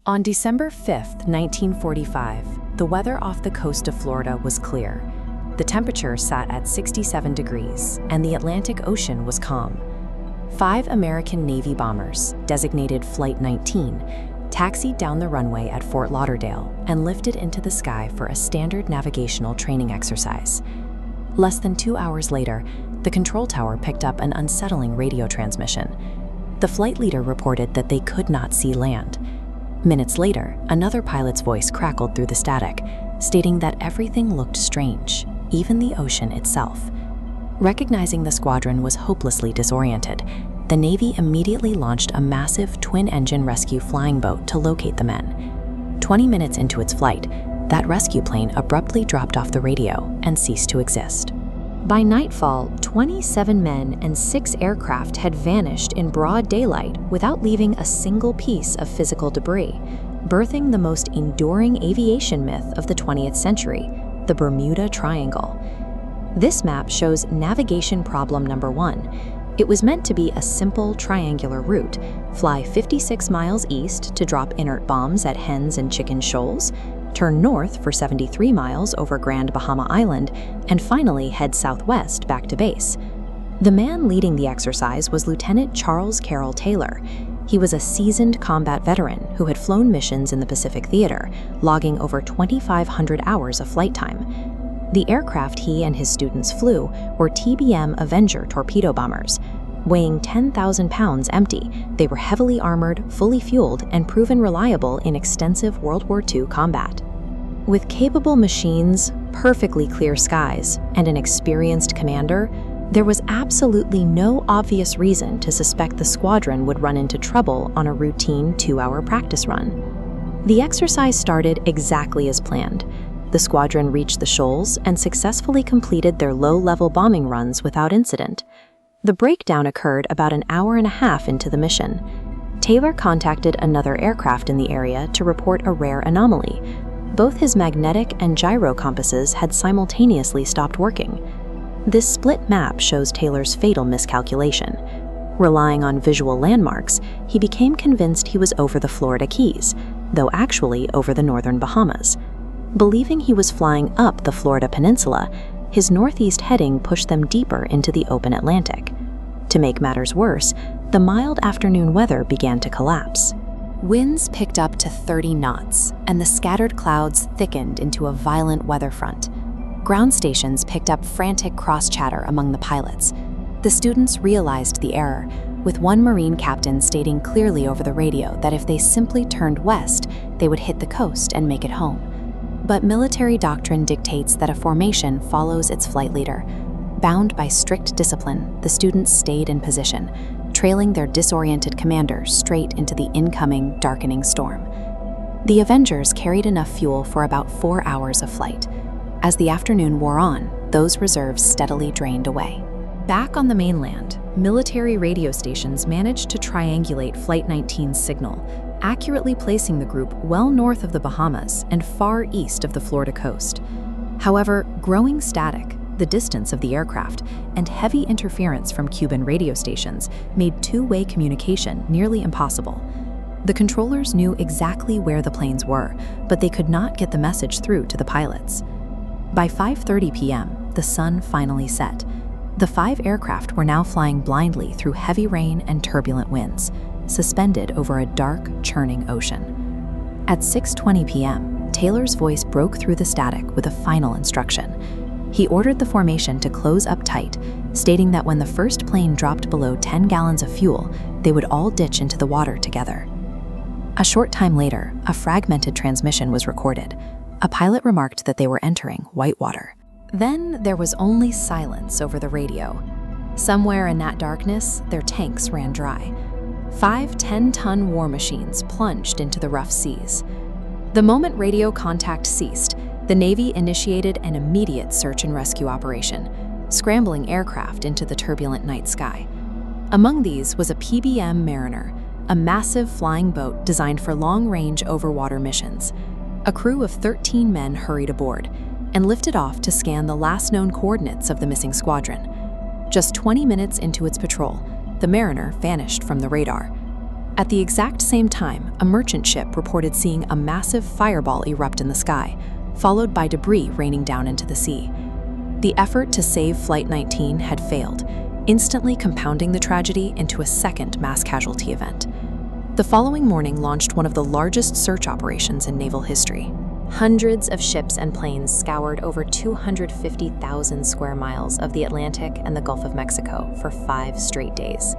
On December 5, 1945, the weather off the coast of Florida was clear. The temperature sat at 67 degrees, and the Atlantic Ocean was calm. 5 American Navy bombers, designated Flight 19, taxied down the runway at Fort Lauderdale and lifted into the sky for a standard navigational training exercise. Less than 2 hours later, the control tower picked up an unsettling radio transmission. The flight leader reported that they could not see land. Minutes later, another pilot's voice crackled through the static, stating that everything looked strange, even the ocean itself. Recognizing the squadron was hopelessly disoriented, the Navy immediately launched a massive twin-engine rescue flying boat to locate the men. 20 minutes into its flight, that rescue plane abruptly dropped off the radio and ceased to exist. By nightfall, 27 men and 6 aircraft had vanished in broad daylight without leaving a single piece of physical debris, birthing the most enduring aviation myth of the 20th century, the Bermuda Triangle. This map shows navigation problem number 1. It was meant to be a simple triangular route: fly 56 miles east to drop inert bombs at Hens and Chicken Shoals, turn north for 73 miles over Grand Bahama Island, and finally head southwest back to base. The man leading the exercise was Lieutenant Charles Carroll Taylor. He was a seasoned combat veteran who had flown missions in the Pacific Theater, logging over 2,500 hours of flight time. The aircraft he and his students flew were TBM Avenger torpedo bombers. Weighing 10,000 pounds empty, they were heavily armored, fully fueled, and proven reliable in extensive World War II combat. With capable machines, perfectly clear skies, and an experienced commander, there was absolutely no obvious reason to suspect the squadron would run into trouble on a routine 2-hour practice run. The exercise started exactly as planned. The squadron reached the shoals and successfully completed their low-level bombing runs without incident. The breakdown occurred about an hour and a half into the mission. Taylor contacted another aircraft in the area to report a rare anomaly. Both his magnetic and gyro compasses had simultaneously stopped working. This split map shows Taylor's fatal miscalculation. Relying on visual landmarks, he became convinced he was over the Florida Keys, though actually over the northern Bahamas. Believing he was flying up the Florida Peninsula, his northeast heading pushed them deeper into the open Atlantic. To make matters worse, the mild afternoon weather began to collapse. Winds picked up to 30 knots, and the scattered clouds thickened into a violent weather front. Ground stations picked up frantic cross-chatter among the pilots. The students realized the error, with one Marine captain stating clearly over the radio that if they simply turned west, they would hit the coast and make it home. But military doctrine dictates that a formation follows its flight leader. Bound by strict discipline, the students stayed in position, trailing their disoriented commander straight into the incoming, darkening storm. The Avengers carried enough fuel for about 4 hours of flight. As the afternoon wore on, those reserves steadily drained away. Back on the mainland, military radio stations managed to triangulate Flight 19's signal, accurately placing the group well north of the Bahamas and far east of the Florida coast. However, growing static, the distance of the aircraft, and heavy interference from Cuban radio stations made two-way communication nearly impossible. The controllers knew exactly where the planes were, but they could not get the message through to the pilots. By 5:30 p.m., the sun finally set. The 5 aircraft were now flying blindly through heavy rain and turbulent winds, suspended over a dark, churning ocean. At 6:20 p.m., Taylor's voice broke through the static with a final instruction. He ordered the formation to close up tight, stating that when the first plane dropped below 10 gallons of fuel, they would all ditch into the water together. A short time later, a fragmented transmission was recorded. A pilot remarked that they were entering whitewater. Then there was only silence over the radio. Somewhere in that darkness, their tanks ran dry. 5 10-ton war machines plunged into the rough seas. The moment radio contact ceased, the Navy initiated an immediate search and rescue operation, scrambling aircraft into the turbulent night sky. Among these was a PBM Mariner, a massive flying boat designed for long-range overwater missions. A crew of 13 men hurried aboard and lifted off to scan the last known coordinates of the missing squadron. Just 20 minutes into its patrol, the Mariner vanished from the radar. At the exact same time, a merchant ship reported seeing a massive fireball erupt in the sky, followed by debris raining down into the sea. The effort to save Flight 19 had failed, instantly compounding the tragedy into a second mass casualty event. The following morning launched one of the largest search operations in naval history. Hundreds of ships and planes scoured over 250,000 square miles of the Atlantic and the Gulf of Mexico for 5 straight days.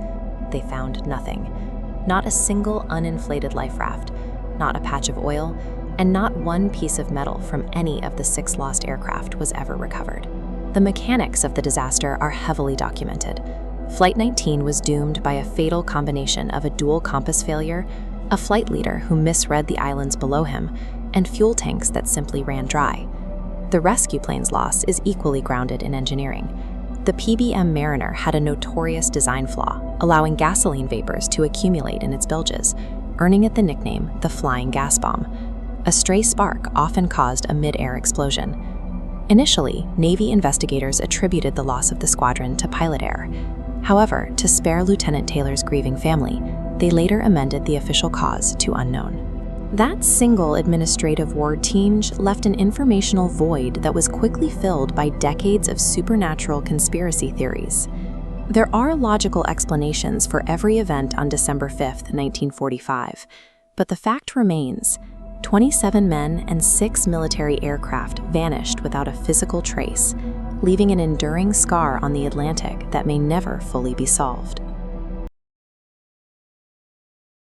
They found nothing. Not a single uninflated life raft, not a patch of oil, and not one piece of metal from any of the 6 lost aircraft was ever recovered. The mechanics of the disaster are heavily documented. Flight 19 was doomed by a fatal combination of a dual compass failure, a flight leader who misread the islands below him, and fuel tanks that simply ran dry. The rescue plane's loss is equally grounded in engineering. The PBM Mariner had a notorious design flaw, allowing gasoline vapors to accumulate in its bilges, earning it the nickname the flying gas bomb. A stray spark often caused a mid-air explosion. Initially, Navy investigators attributed the loss of the squadron to pilot error. However, to spare Lieutenant Taylor's grieving family, they later amended the official cause to unknown. That single administrative word tinge left an informational void that was quickly filled by decades of supernatural conspiracy theories. There are logical explanations for every event on December 5, 1945, but the fact remains: 27 men and 6 military aircraft vanished without a physical trace, leaving an enduring scar on the Atlantic that may never fully be solved.